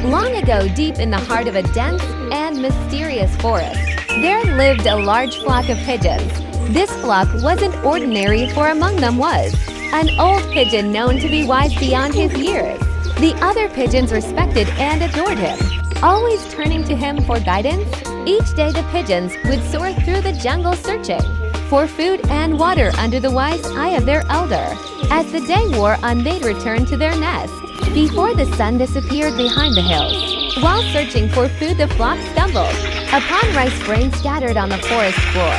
Long ago, deep in the heart of a dense and mysterious forest, there lived a large flock of pigeons. This flock wasn't ordinary, for among them was an old pigeon known to be wise beyond his years. The other pigeons respected and adored him, always turning to him for guidance. Each day the pigeons would soar through the jungle searching for food and water under the wise eye of their elder. As the day wore on, they'd return to their nest before the sun disappeared behind the hills. While searching for food, the flock stumbled upon rice grains scattered on the forest floor.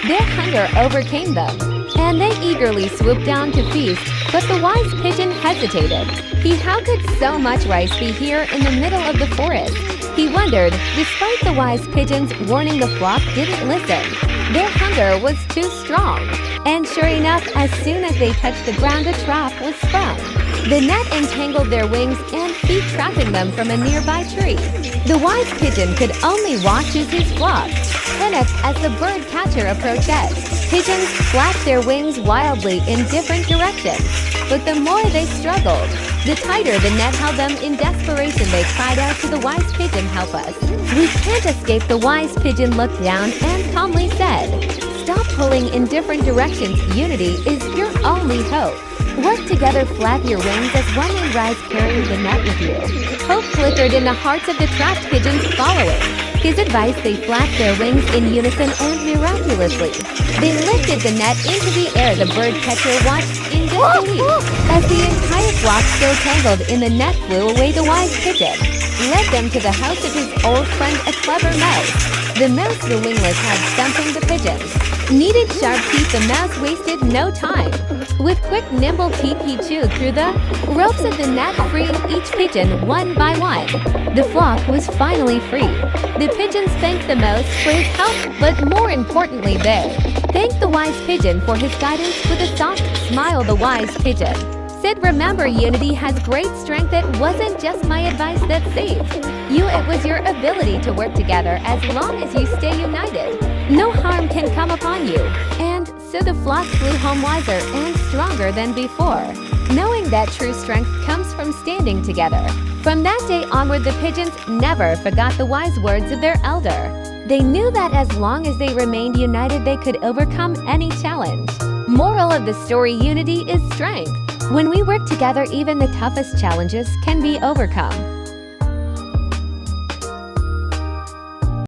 Their hunger overcame them, and they eagerly swooped down to feast. But the wise pigeon hesitated. How could so much rice be here in the middle of the forest? He wondered. Despite the wise pigeons warning, the flock didn't listen. Their hunger was too strong. And sure enough, as soon as they touched the ground, a trap was sprung. The net entangled their wings and feet, trapping them from a nearby tree. The wise pigeon could only watch as his flock panicked as the bird catcher approached. Pigeons flapped their wings wildly in different directions, but the more they struggled, the tighter the net held them. In desperation, they cried out to the wise pigeon, "Help us! We can't escape!" The wise pigeon looked down and calmly said, "Stop pulling in different directions. Unity is your only hope. Work together, flap your wings as one and rise, carrying the net with you." Hope flickered in the hearts of the trapped pigeons. Following his advice, they flapped their wings in unison, and miraculously, they lifted the net into the air. The bird catcher watched in disbelief as the entire flock, still tangled in the net, flew away. The wise pigeon led them to the house of his old friend, a clever mouse. The mouse, the wingless, had something the pigeons needed: sharp teeth. The mouse wasted no time. With quick, nimble teeth, he chewed through the ropes of the net, freeing each pigeon one by one. The flock was finally free. The pigeons thanked the mouse for his help, but more importantly, they thanked the wise pigeon for his guidance. With a soft smile, the wise pigeon said, "Remember, unity has great strength. It wasn't just my advice that saved you, it was your ability to work together. As long as you stay united, no harm can come upon you." And so the flock flew home wiser and stronger than before, knowing that true strength comes from standing together. From that day onward, the pigeons never forgot the wise words of their elder. They knew that as long as they remained united, they could overcome any challenge. Moral of the story: unity is strength. When we work together, even the toughest challenges can be overcome.